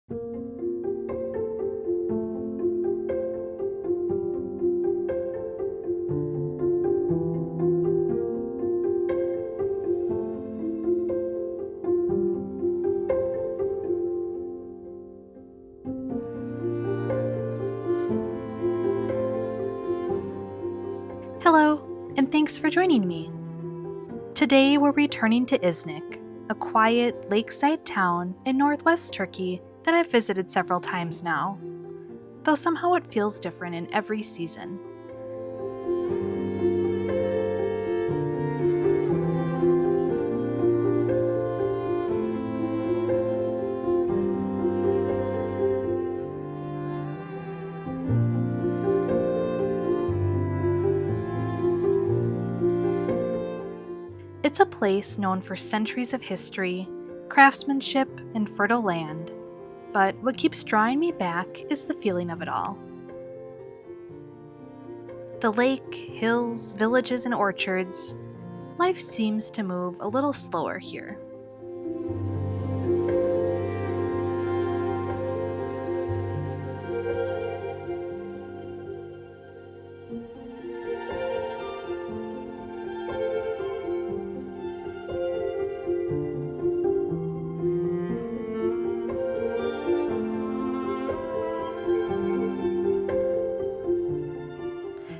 Hello, and thanks for joining me. Today we're returning to Iznik, a quiet lakeside town in northwest Turkey that I've visited several times now, though somehow it feels different in every season. It's a place known for centuries of history, craftsmanship, and fertile land, but what keeps drawing me back is the feeling of it all. The lake, hills, villages, and orchards, life seems to move a little slower here.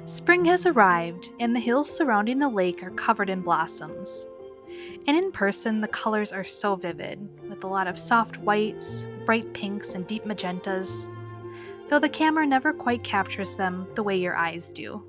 Spring has arrived, and the hills surrounding the lake are covered in blossoms. And in person, the colors are so vivid, with a lot of soft whites, bright pinks, and deep magentas, though the camera never quite captures them the way your eyes do.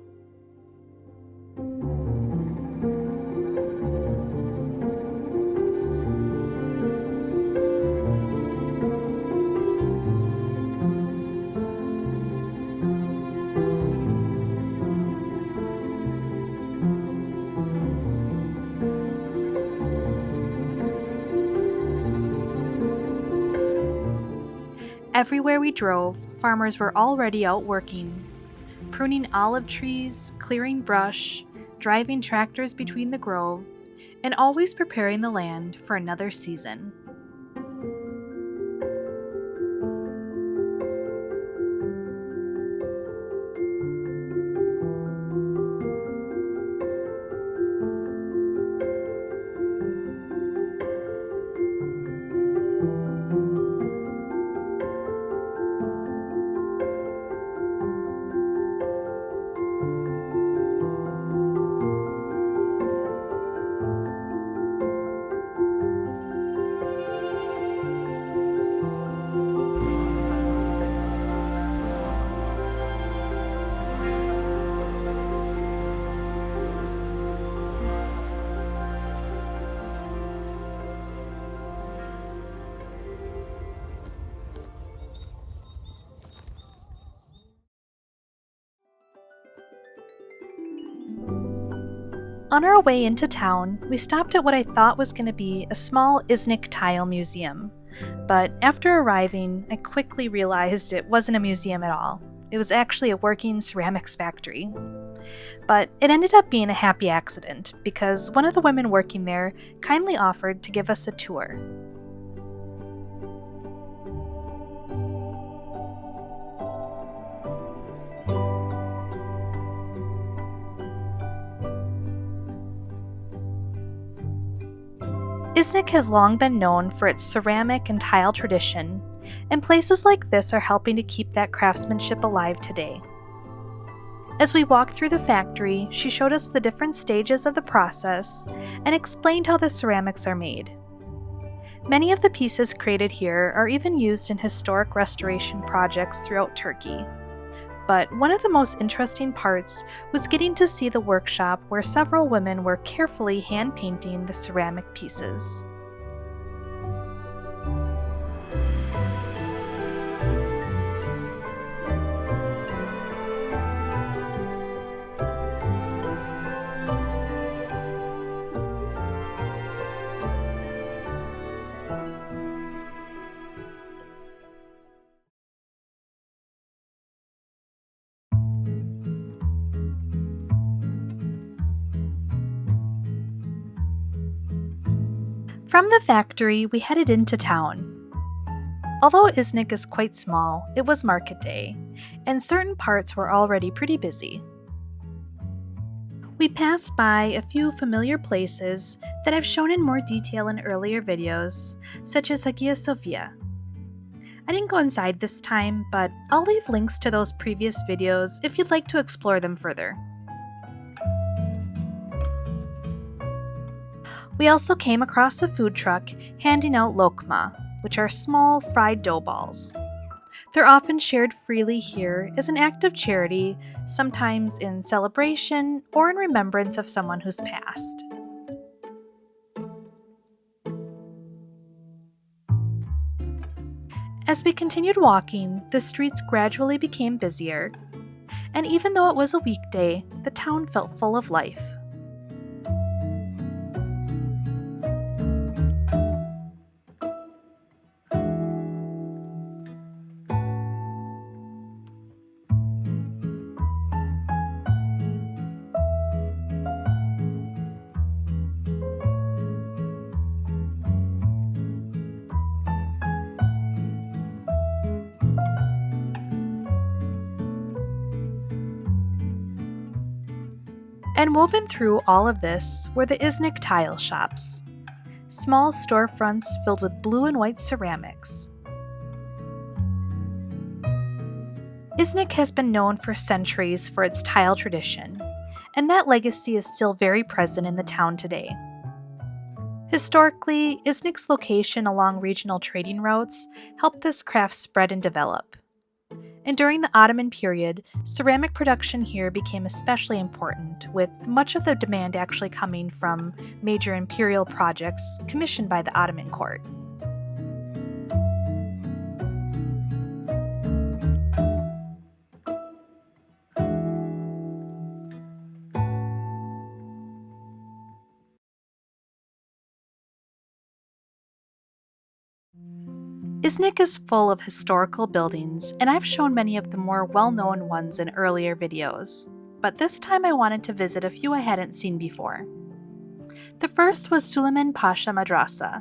Everywhere we drove, farmers were already out working, pruning olive trees, clearing brush, driving tractors between the grove, and always preparing the land for another season. On our way into town, we stopped at what I thought was going to be a small Iznik tile museum. But after arriving, I quickly realized it wasn't a museum at all. It was actually a working ceramics factory. But it ended up being a happy accident because one of the women working there kindly offered to give us a tour. Iznik has long been known for its ceramic and tile tradition, and places like this are helping to keep that craftsmanship alive today. As we walked through the factory, she showed us the different stages of the process and explained how the ceramics are made. Many of the pieces created here are even used in historic restoration projects throughout Turkey. But one of the most interesting parts was getting to see the workshop where several women were carefully hand-painting the ceramic pieces. From the factory, we headed into town. Although Iznik is quite small, it was market day, and certain parts were already pretty busy. We passed by a few familiar places that I've shown in more detail in earlier videos, such as Hagia Sophia. I didn't go inside this time, but I'll leave links to those previous videos if you'd like to explore them further. We also came across a food truck handing out lokma, which are small fried dough balls. They're often shared freely here as an act of charity, sometimes in celebration or in remembrance of someone who's passed. As we continued walking, the streets gradually became busier, and even though it was a weekday, the town felt full of life. And woven through all of this were the Iznik tile shops, small storefronts filled with blue and white ceramics. Iznik has been known for centuries for its tile tradition, and that legacy is still very present in the town today. Historically, Iznik's location along regional trading routes helped this craft spread and develop. And during the Ottoman period, ceramic production here became especially important, with much of the demand actually coming from major imperial projects commissioned by the Ottoman court. Iznik is full of historical buildings, and I've shown many of the more well-known ones in earlier videos, but this time I wanted to visit a few I hadn't seen before. The first was Süleyman Pasha Madrasa.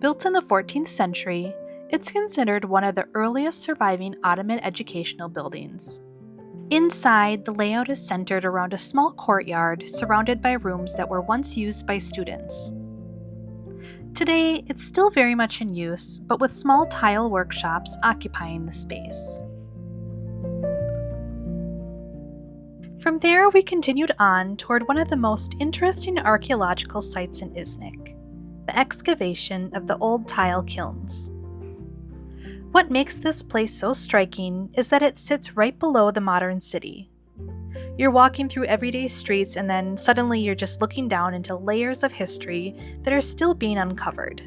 Built in the 14th century, it's considered one of the earliest surviving Ottoman educational buildings. Inside, the layout is centered around a small courtyard surrounded by rooms that were once used by students. Today, it's still very much in use, but with small tile workshops occupying the space. From there, we continued on toward one of the most interesting archaeological sites in Iznik, the excavation of the old tile kilns. What makes this place so striking is that it sits right below the modern city. You're walking through everyday streets and then suddenly you're just looking down into layers of history that are still being uncovered.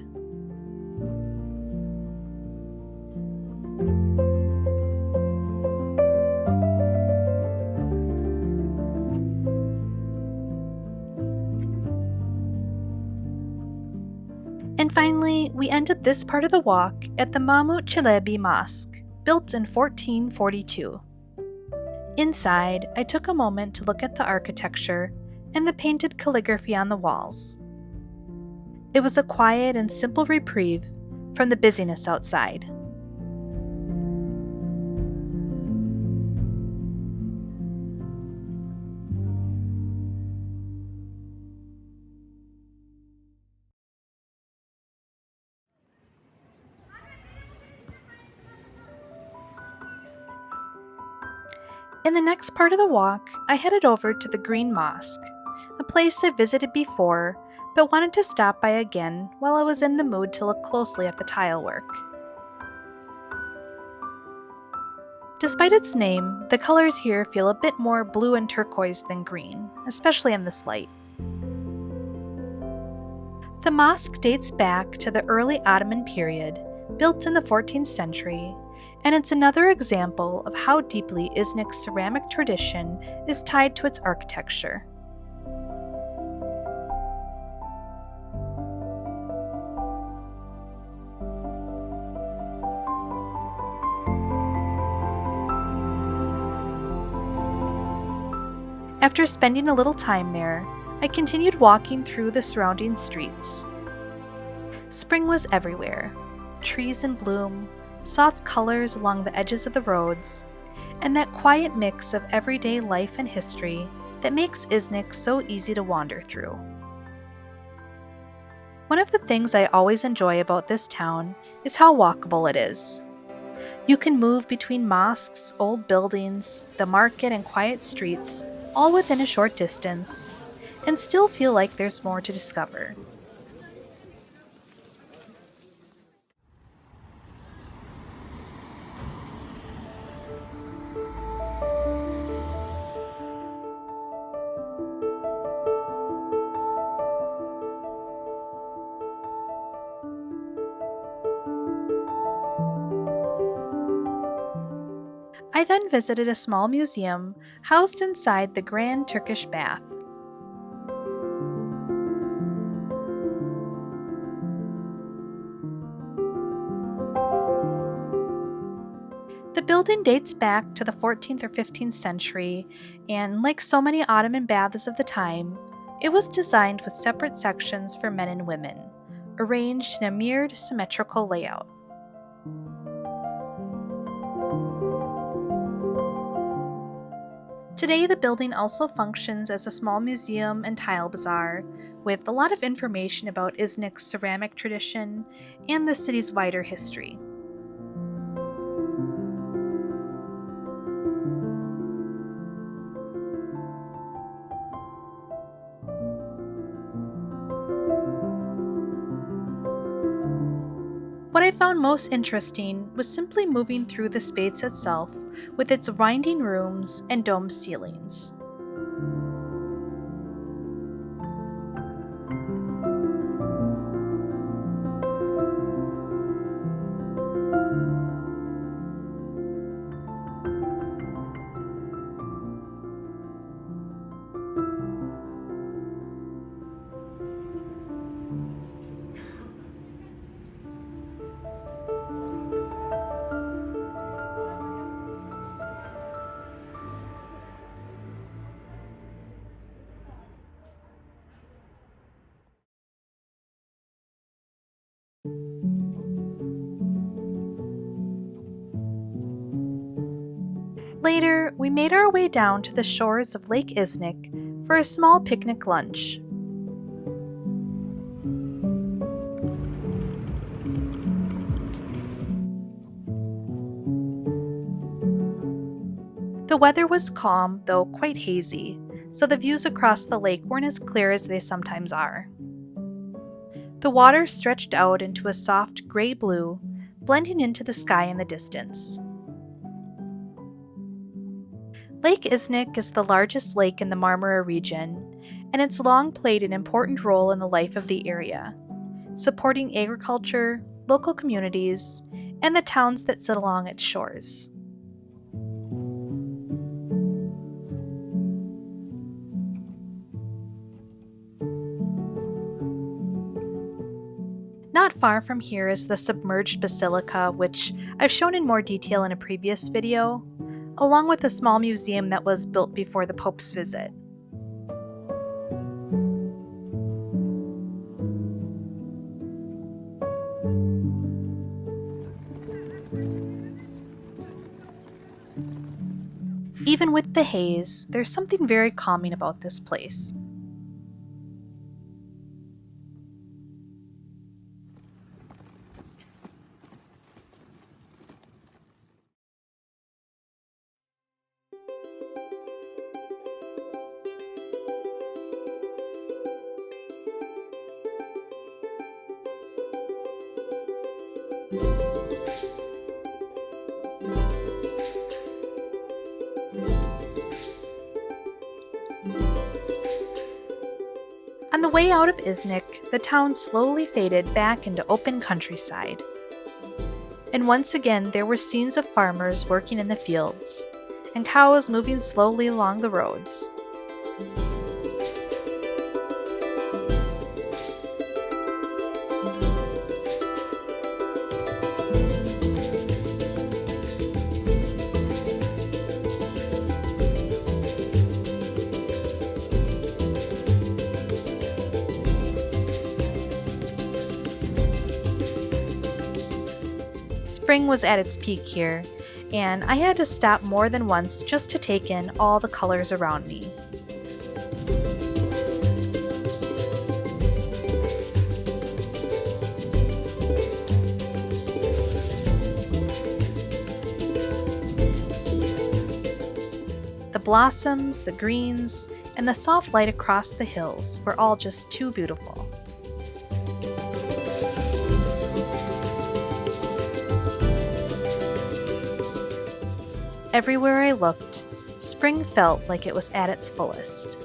And finally, we ended this part of the walk at the Mahmut Çelebi Mosque, built in 1442. Inside, I took a moment to look at the architecture and the painted calligraphy on the walls. It was a quiet and simple reprieve from the busyness outside. In the next part of the walk, I headed over to the Green Mosque, a place I visited before, but wanted to stop by again while I was in the mood to look closely at the tile work. Despite its name, the colors here feel a bit more blue and turquoise than green, especially in this light. The mosque dates back to the early Ottoman period, built in the 14th century, and it's another example of how deeply Iznik's ceramic tradition is tied to its architecture. After spending a little time there, I continued walking through the surrounding streets. Spring was everywhere. Trees in bloom, soft colors along the edges of the roads, and that quiet mix of everyday life and history that makes Iznik so easy to wander through. One of the things I always enjoy about this town is how walkable it is. You can move between mosques, old buildings, the market, and quiet streets, all within a short distance, and still feel like there's more to discover. I then visited a small museum housed inside the Grand Turkish Bath. The building dates back to the 14th or 15th century, and like so many Ottoman baths of the time, it was designed with separate sections for men and women, arranged in a mirrored symmetrical layout. Today, the building also functions as a small museum and tile bazaar, with a lot of information about Iznik's ceramic tradition and the city's wider history. What I found most interesting was simply moving through the space itself with its winding rooms and domed ceilings. Later, we made our way down to the shores of Lake Iznik for a small picnic lunch. The weather was calm, though quite hazy, so the views across the lake weren't as clear as they sometimes are. The water stretched out into a soft gray blue, blending into the sky in the distance. Lake Iznik is the largest lake in the Marmara region, and it's long played an important role in the life of the area, supporting agriculture, local communities, and the towns that sit along its shores. Not far from here is the submerged basilica, which I've shown in more detail in a previous video, along with a small museum that was built before the Pope's visit. Even with the haze, there's something very calming about this place. On the way out of Iznik, the town slowly faded back into open countryside. And once again, there were scenes of farmers working in the fields, and cows moving slowly along the roads. Spring was at its peak here, and I had to stop more than once just to take in all the colors around me. The blossoms, the greens, and the soft light across the hills were all just too beautiful. Everywhere I looked, spring felt like it was at its fullest.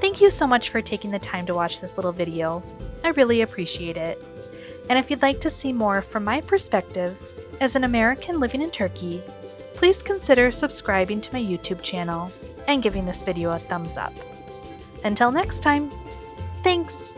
Thank you so much for taking the time to watch this little video. I really appreciate it. And if you'd like to see more from my perspective as an American living in Turkey, please consider subscribing to my YouTube channel and giving this video a thumbs up. Until next time, thanks!